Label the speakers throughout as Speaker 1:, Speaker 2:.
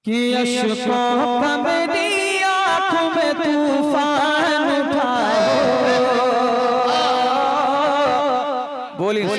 Speaker 1: कि अश्कों का मेरी आँखों में तूफान उठाए। बोलिए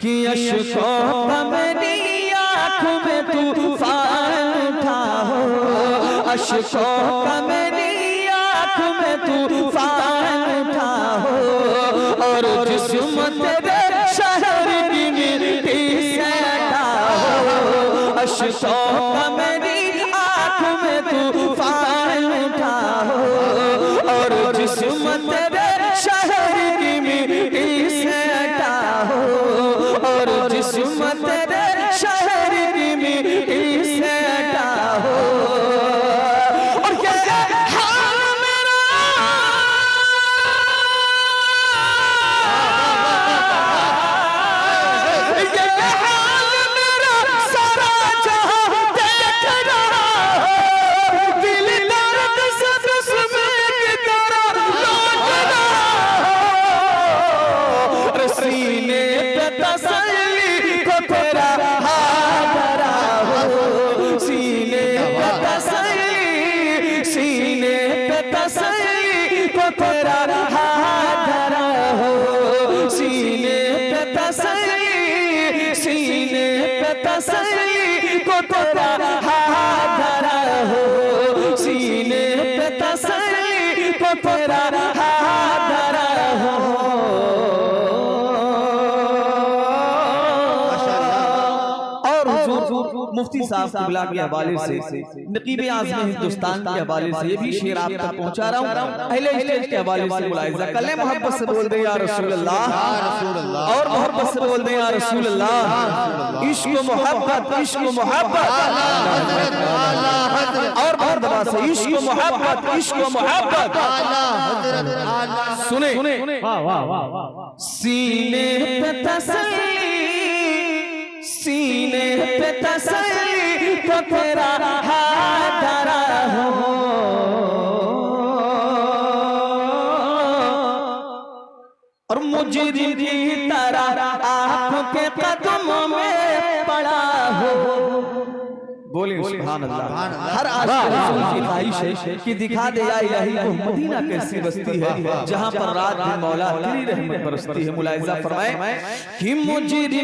Speaker 1: कि अश्कों का मेरी आँखों में तूफान उठाओ, अश्कों का मेरी आँखों में तूफान उठाओ, और जिस्म तेरे शहर की मिट्टी से हटाओ, अश्कों का मेरी आँखों में तूफान उठाओ, और जिस्म तेरे शहर की मिट्टी से हटाओ, और जिस्म तेरे शहर की मिट्टी से हटाओ। और क्या हाल मेरा, ये हाल मेरा सारा जहां देख रहा, दिल दर्द से दुश्मन की तरह लौट रहा, सीने पे तसल्ली को तेरा हाथ धरा हो, सीने पे तसल्ली, सीने पे तसल्ली को तेरा हाथ धरा हो, सीने पे तसल्ली, सीने पे तसल्ली को तेरा हाथ धरा हो, सीने पे तसल्ली को तेरा हाथ धरा हो। मुफ्ती साहब किबला के हवाले से, नकीब आज़म हिंदुस्तान के हवाले से ये भी शेर आप तक पहुंचा रहा हूं। अहले स्टेज के हवाले से मुलाहिज़ा कर लें, मोहब्बत से बोल दे या रसूल अल्लाह, और मोहब्बत से बोल दे या रसूल अल्लाह। इश्क मोहब्बत, इश्क मोहब्बत, और बहुत दबा से इश्क मोहब्बत, इश्क मोहब्बत। सुने सीने पे तसल्ली, सीने पे तसल्ली तो तेरा हाथ धरा हो, और मुझे की तरह आपके कदमों में पड़ा हो। बोलिए सुभान अल्लाह। हर आशिक की ख्वाहिश है कि दिखा दे या इलाही को मदीना कैसी बस्ती है जहां पर रात दिन मौला तेरी रहमत बरसती है। मुलाहिज़ा फरमाए कि मुझे की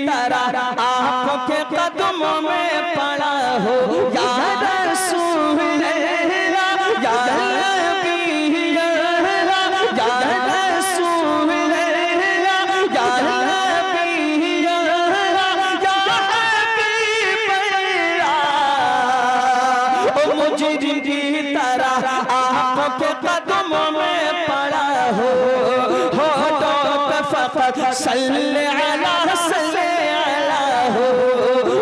Speaker 1: तरह आपके कदमों में पड़ा हो, या रसूल अल्लाह, या नबी अल्लाह, या रसूल अल्लाह, या नबी अल्लाह, या हबीब अल्लाह। मुझे की तरह आपके कदमों में पड़ा हो तो फकत सल्ले अला, सल्ले अला हो,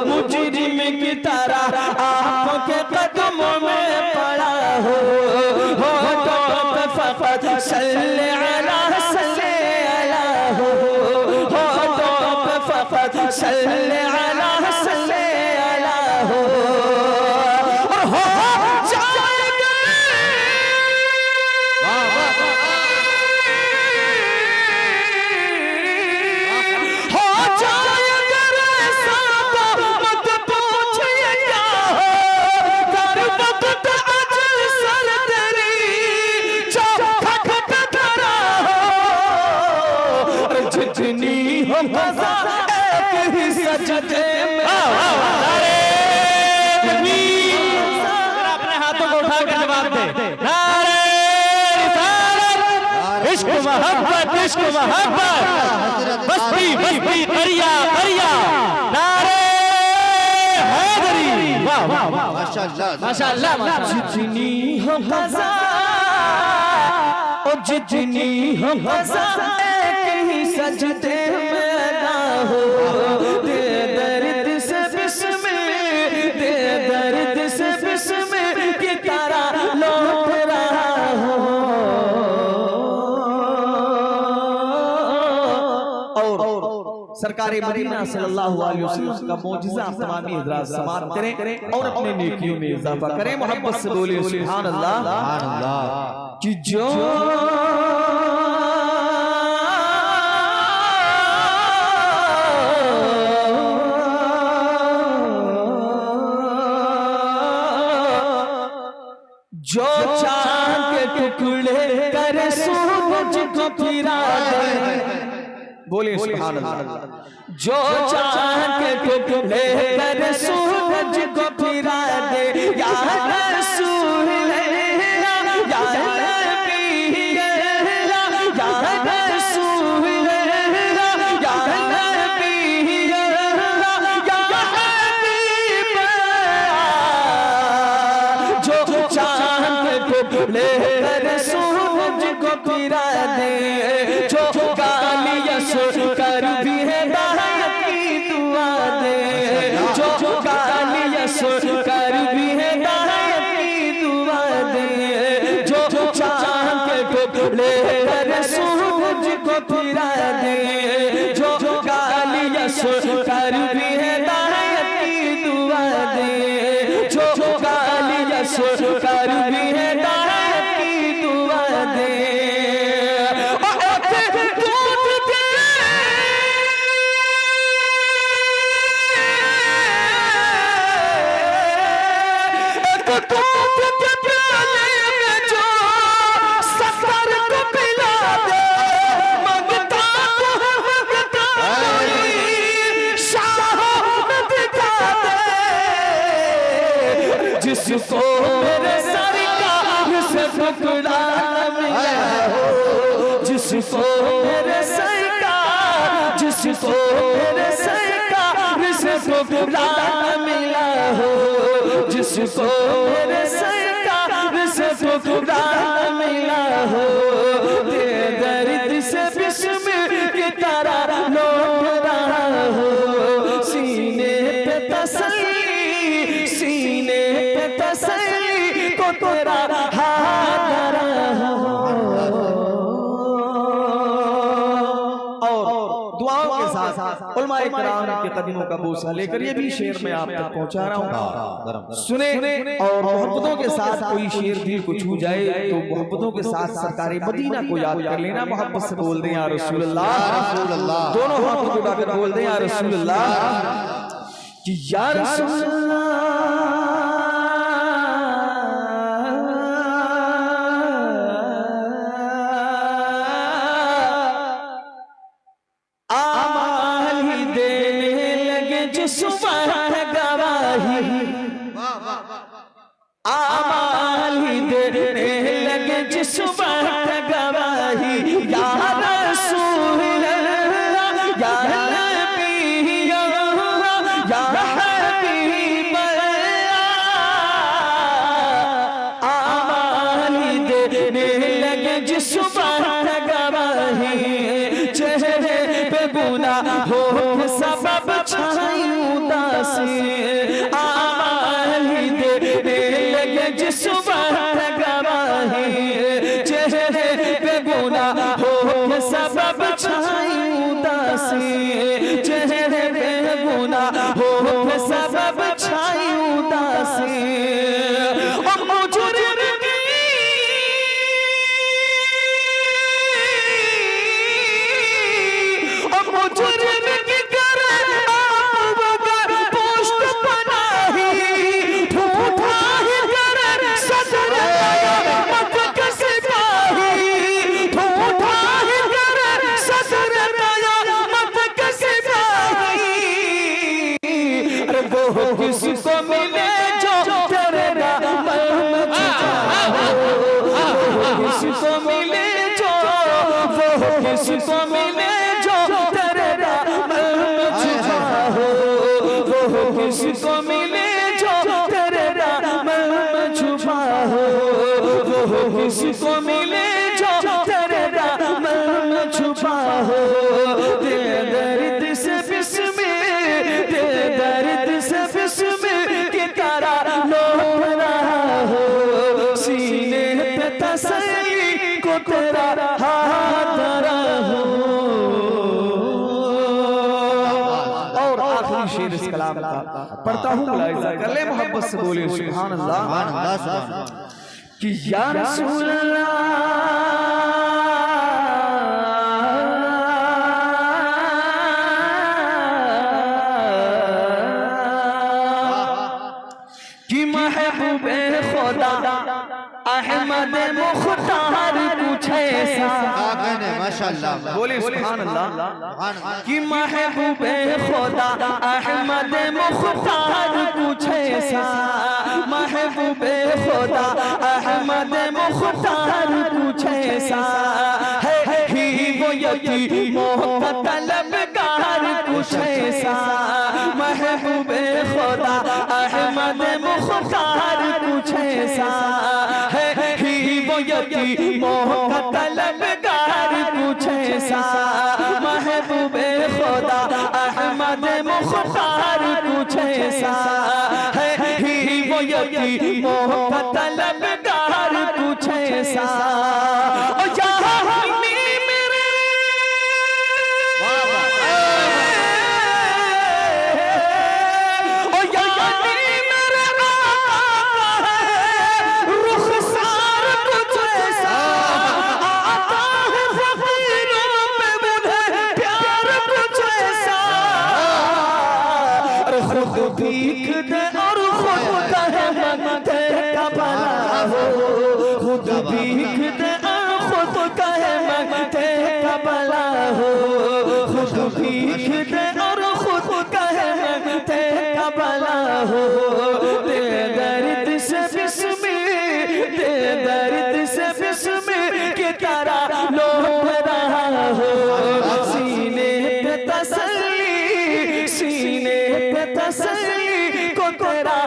Speaker 1: मुजरिम की तरह आपके कदमों में पड़ा हो तो फकत सल्ले अला, सल्ले अला हो तो फकत सल्ले अला, सल्ले अला हो। सजदे में अपने हाथों को उठा के जवाब दे, नारे रिसालत, इश्क मोहब्बत, इश्क मोहब्बत, बस्ती बस्ती करिया करिया, नारे हैदरी। वाह वाह वाह, माशाअल्लाह माशाअल्लाह। जितनी हो ग़ज़ा, ओ जितनी हो ग़ज़ा, एक ही सजदे में ना हो, दे दर्द से बिस्मिल, दे दर्द से बिस्मिल की तरह लौट रहा हो। और सरकारे मदीना सल्लल्लाहु अलैहि वसल्लम का मौजिज़ा तमामी हज़रात समाअत करें और अपने नेकियों में इजाफा करें। मोहब्बत से बोले सुभान अल्लाह, सुभान अल्लाह। कि जो जो चांद के टुकड़े करे सूरज को फिरा दे, बोलिए सुभान अल्लाह। जो चांद के टुकड़े करे सूरज को फिरा दे, या रसूल या नबी या रसूल या नबी या हबीब, जो चांद के टुकड़े करे सूरज को फिरा दे, जो गालियस कर भी है दायत की दुआ दे, जो गालियस कर भी है दायत की दुआ दे, जो चांद के टुकड़े करे सूरज को फिरा दे, जो गालियस कर भी है दायत की दुआ दे, जो गालियस कर भी है दायत की दुआ दे। जिसको मेरे सरकार से टुकड़ा मिला हो, जिसको मेरे सरकार, जिसको मेरे सरकार से टुकड़ा मिला हो, जिसको मेरे सरकार से टुकड़ा मिला हो, दे दर्द से बिस्मिल की तरह लौट रहा हो, सीने पे तसल्ली, सीने पे तसल्ली को तेरा हाथ धरा हो। और दुआओं के साथ उलमा इकराम के कदमों का बोसा लेकर ये भी शेर मैं आप तक पहुंचा रहा हूँ, सुने। और मोहब्बतों के साथ कोई शेर दिल को छू जाए तो मोहब्बतों के साथ सरकारे मदीना को याद कर लेना, मोहब्बत से बोल दें या रसूल अल्लाह, दोनों हाथों को उठाकर बोल दें या रसूल अल्लाह, कि या रसूल अल्लाह आमाल ही देने लगे जिस वक्त गवाही, आमाल ही देने लगे जिस वक्त गवाही, या रसूल अल्लाह या नबी या हबीब, आमाल ही देने लगे जिस वक्त गवाही, चेहरे पे गुनाहों के सबब छाई उदासी, आमाल ही देने लगे जिस वक्त गवाही, चेहरे पे गुनाहों के सबब छाई उदासी, चेहरे पे गुनाहों के सबब छाई उदासी। किसको मिले जो तेरे नाम किसको मिले जो, वो किसको मिले जो तेरे नाम छुपा हो, वो किसको मिले जो तेरे नाम छुपा हो, वो किसको मिले जो तेरे नाम छुपा हो, दे दर्द से बिस्मिल, दे दर्द से बिस्मिल की तरह लौट रहा हो, सीने पे तसल्ली को तेरा हाथ धरा हो। और आखिरी शेर इस कलाम का पढ़ता हूँ, मुलाहिजा कर ले, मोहब्बत से बोले सुभान अल्लाह, कि या रसूल अल्लाह अहमद मुख्तार कुछ ऐसा
Speaker 2: माशाअल्लाह
Speaker 1: बोले सुभान अल्लाह कि महबूबे खुदा अहमद मुख्तार कुछ ऐसा महबूबे खुदा अहमद मुख्तार कुछ ऐसा है ही वो यतीमों का तलबगार कुछ ऐसा महबूबे खुदा अहमद मुख्तार कुछ ऐसा है ही वो यतीमों का तलबगार कुछ ऐसा महबूबे खुदा अहमद मुख्तार कुछ ऐसा है ही वो यतीमों का तलबगार कुछ ऐसा भीख दे और खुद कहे मंगते का भला हो खुद भीख दे और खुद कहे मंगते का भला हो खुद भीख दे और खुद कहे मंगते का भला हो दे दर्द से बिस्मिल दे दर्द से बिस्मिल की तरह लोट रहा हो सीने पे तसल्ली सीने पे तसल्ली को तेरा